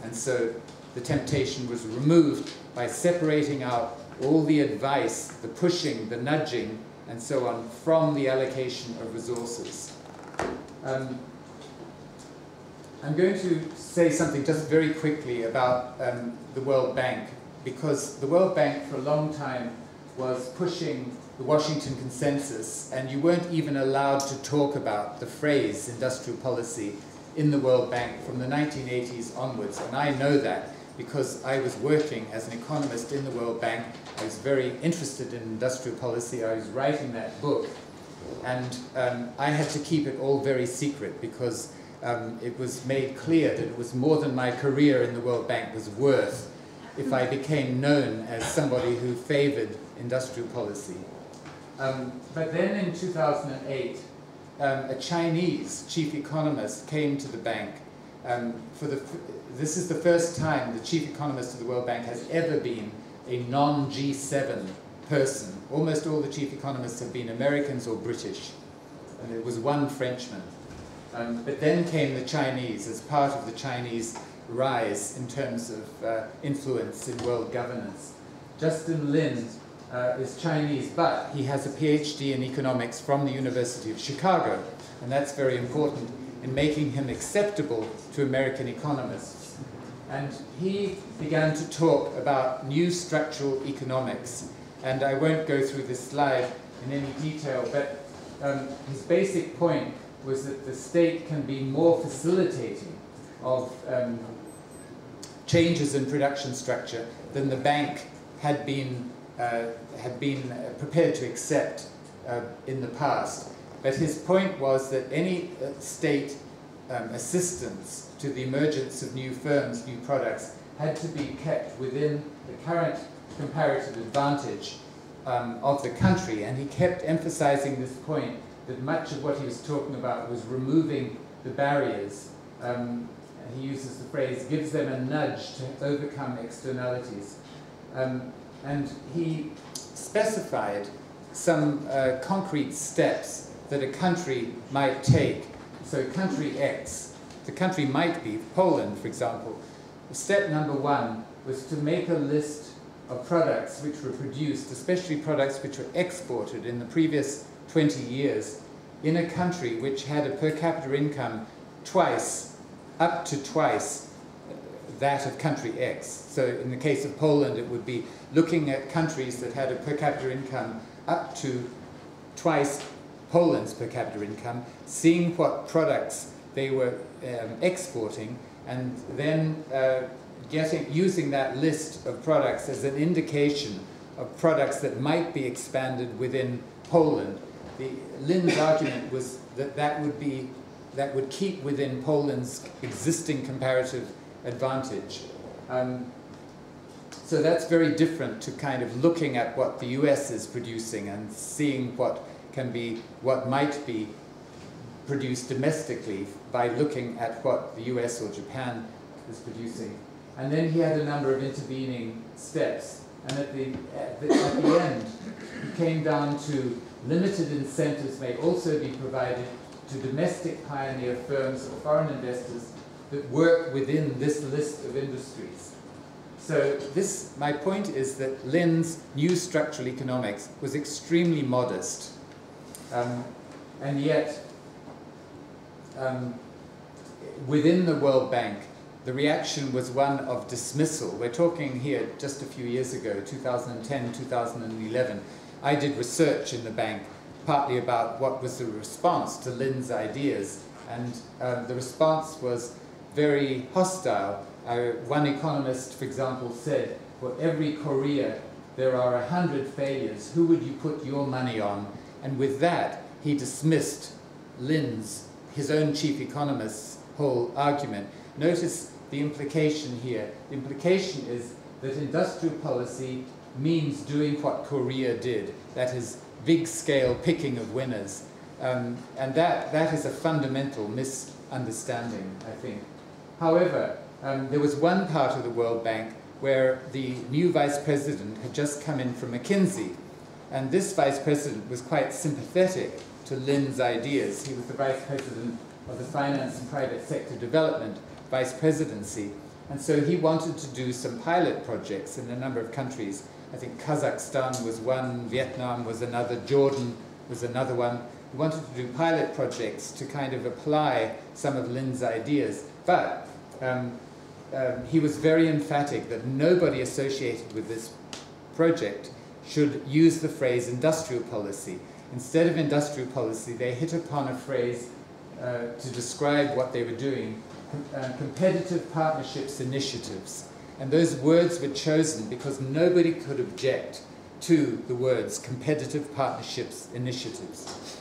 And so the temptation was removed by separating out all the advice, the pushing, the nudging, and so on, from the allocation of resources. I'm going to say something just very quickly about the World Bank, because the World Bank for a long time was pushing the Washington Consensus, and you weren't even allowed to talk about the phrase industrial policy in the World Bank from the 1980s onwards. And I know that because I was working as an economist in the World Bank. I was very interested in industrial policy. I was writing that book, and I had to keep it all very secret because it was made clear that it was more than my career in the World Bank was worth if I became known as somebody who favored industrial policy. But then in 2008, a Chinese chief economist came to the bank. This is the first time the chief economist of the World Bank has ever been a non-G7 person. Almost all the chief economists have been Americans or British, and there was one Frenchman. But then came the Chinese as part of the Chinese rise in terms of influence in world governance. Justin Lin is Chinese, but he has a PhD in economics from the University of Chicago, and that's very important in making him acceptable to American economists. And he began to talk about new structural economics. And I won't go through this slide in any detail, but his basic point was that the state can be more facilitating of changes in production structure than the bank had been prepared to accept in the past. But his point was that any state assistance to the emergence of new firms, new products, had to be kept within the current comparative advantage of the country. And he kept emphasizing this point that much of what he was talking about was removing the barriers. He uses the phrase, gives them a nudge to overcome externalities. And he specified some concrete steps that a country might take. So country X, the country might be Poland, for example. Step number one was to make a list of products which were produced, especially products which were exported in the previous 20 years, in a country which had a per capita income up to twice that of country X. So in the case of Poland, it would be looking at countries that had a per capita income up to twice Poland's per capita income, seeing what products they were exporting, and then using that list of products as an indication of products that might be expanded within Poland. Lin's argument was that that would keep within Poland's existing comparative advantage. So that's very different to kind of looking at what the US is producing and seeing what might be produced domestically by looking at what the US or Japan is producing. And then he had a number of intervening steps. And at the end, he came down to limited incentives may also be provided to domestic pioneer firms or foreign investors that work within this list of industries. So my point is that Lin's new structural economics was extremely modest. And yet, within the World Bank, the reaction was one of dismissal. We're talking here just a few years ago, 2010, 2011. I did research in the bank, partly about what was the response to Lin's ideas, and the response was very hostile. One economist, for example, said, for every Korea, there are 100 failures. Who would you put your money on? And with that, he dismissed his own chief economist's whole argument. Notice the implication here. The implication is that industrial policy means doing what Korea did. That is big-scale picking of winners. And that is a fundamental misunderstanding, I think. However, there was one part of the World Bank where the new vice president had just come in from McKinsey. And this vice president was quite sympathetic to Lin's ideas. He was the vice president of the Finance and Private Sector Development Vice Presidency. And so he wanted to do some pilot projects in a number of countries. I think Kazakhstan was one, Vietnam was another, Jordan was another one. He wanted to do pilot projects to kind of apply some of Lin's ideas. But he was very emphatic that nobody associated with this project should use the phrase industrial policy. Instead of industrial policy, they hit upon a phrase to describe what they were doing, competitive partnerships initiatives. And those words were chosen because nobody could object to the words competitive partnerships initiatives.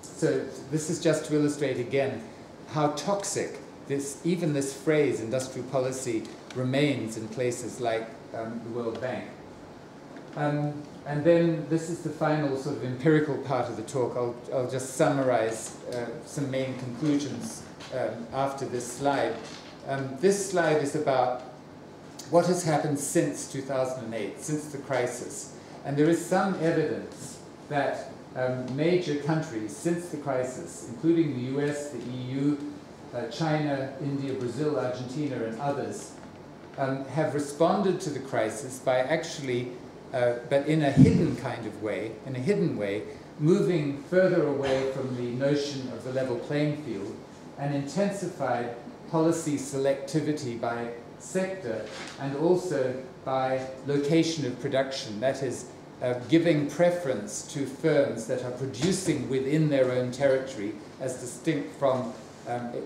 So this is just to illustrate again how toxic even this phrase industrial policy remains in places like the World Bank. And then this is the final sort of empirical part of the talk. I'll just summarize some main conclusions after this slide. This slide is about what has happened since 2008, since the crisis. And there is some evidence that major countries since the crisis, including the US, the EU, China, India, Brazil, Argentina, and others, have responded to the crisis by actually, but in a hidden kind of way, moving further away from the notion of the level playing field and intensified policy selectivity by sector and also by location of production. That is, giving preference to firms that are producing within their own territory as distinct from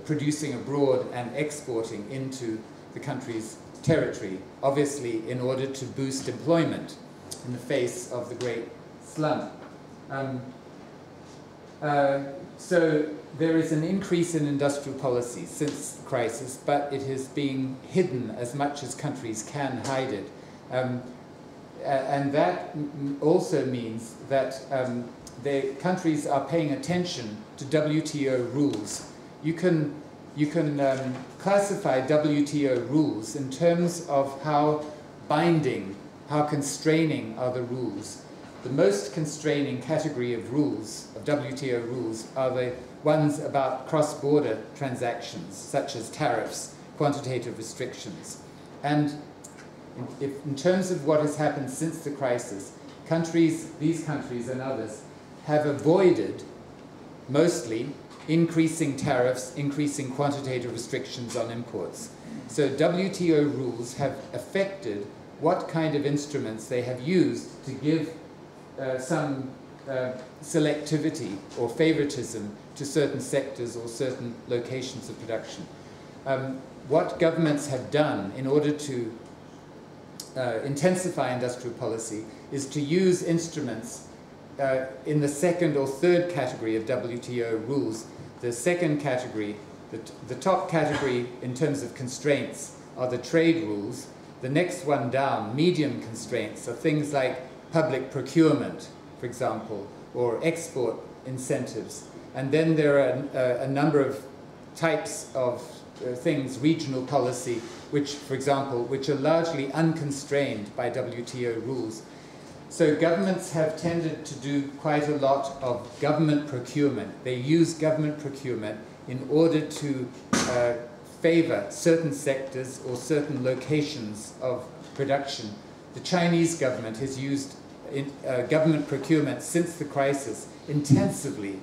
producing abroad and exporting into the country's territory, obviously in order to boost employment in the face of the great slump. So there is an increase in industrial policy since the crisis, but it is being hidden as much as countries can hide it. And that also means that the countries are paying attention to WTO rules. You can classify WTO rules in terms of how binding, how constraining are the rules. The most constraining category of rules, of WTO rules, are the ones about cross-border transactions, such as tariffs, quantitative restrictions. And in terms of what has happened since the crisis, these countries and others have avoided, mostly, increasing tariffs, increasing quantitative restrictions on imports. So WTO rules have affected what kind of instruments they have used to give some selectivity or favoritism to certain sectors or certain locations of production. What governments have done in order to intensify industrial policy is to use instruments in the second or third category of WTO rules. The second category, the top category in terms of constraints, are the trade rules. The next one down, medium constraints, are things like public procurement, for example, or export incentives. And then there are a number of types of things, regional policy, which, for example, which are largely unconstrained by WTO rules. So governments have tended to do quite a lot of government procurement. They use government procurement in order to favor certain sectors or certain locations of production. The Chinese government has used government procurement since the crisis intensively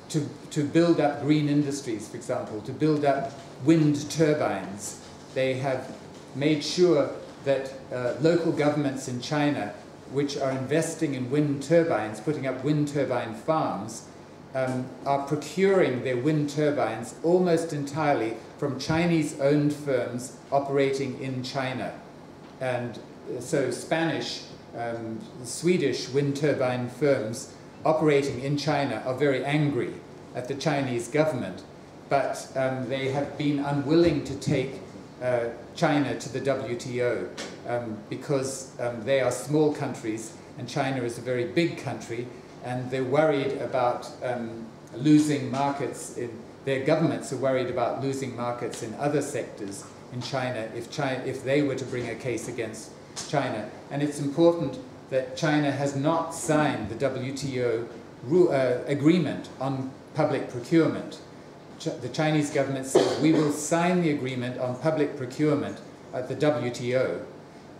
to build up green industries, for example, to build up wind turbines. They have made sure that local governments in China, which are investing in wind turbines, putting up wind turbine farms, are procuring their wind turbines almost entirely from Chinese-owned firms operating in China. And so Spanish, Swedish wind turbine firms operating in China are very angry at the Chinese government, but they have been unwilling to take China to the WTO because they are small countries and China is a very big country, and they're worried about losing markets. Their governments are worried about losing markets in other sectors in China if they were to bring a case against China. And it's important that China has not signed the WTO agreement on public procurement. The Chinese government says we will sign the agreement on public procurement at the WTO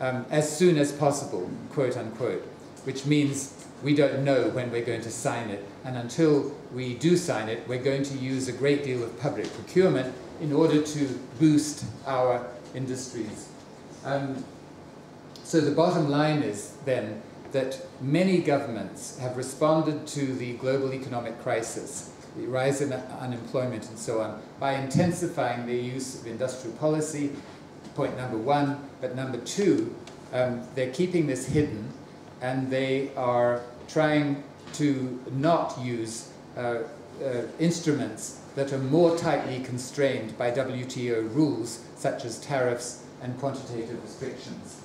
as soon as possible, quote unquote, which means we don't know when we're going to sign it, and until we do sign it, we're going to use a great deal of public procurement in order to boost our industries. So the bottom line is then that many governments have responded to the global economic crisis, the rise in unemployment and so on, by intensifying their use of industrial policy, point number one. But number two, they're keeping this hidden, and they are trying to not use instruments that are more tightly constrained by WTO rules, such as tariffs and quantitative restrictions.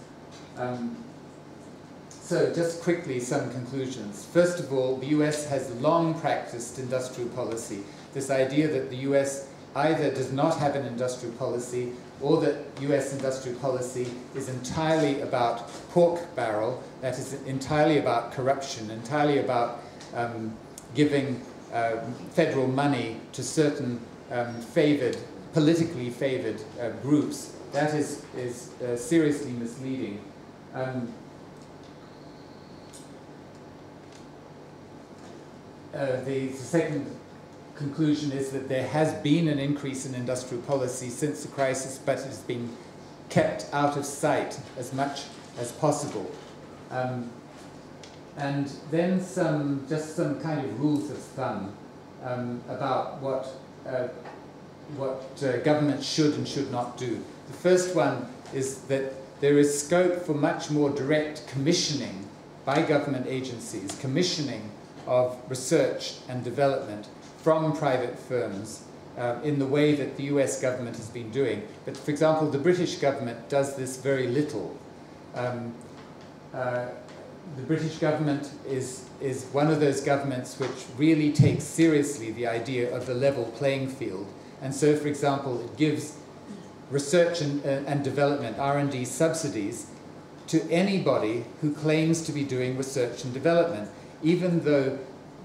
So just quickly, some conclusions. First of all, the US has long practiced industrial policy. This idea that the US either does not have an industrial policy or that US industrial policy is entirely about pork barrel, that is entirely about corruption, entirely about giving federal money to certain politically favored groups. That is seriously misleading. The second conclusion is that there has been an increase in industrial policy since the crisis, but it has been kept out of sight as much as possible. And then just some kind of rules of thumb about what governments should and should not do. The first one is that there is scope for much more direct commissioning by government agencies, commissioning of research and development from private firms in the way that the US government has been doing. But for example, the British government does this very little. The British government is one of those governments which really takes seriously the idea of the level playing field. And so, for example, it gives research and development, R&D subsidies, to anybody who claims to be doing research and development, even though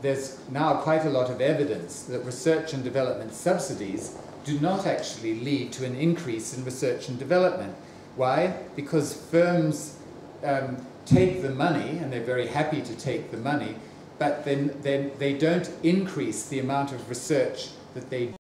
there's now quite a lot of evidence that research and development subsidies do not actually lead to an increase in research and development. Why? Because firms take the money, and they're very happy to take the money, but then they don't increase the amount of research that they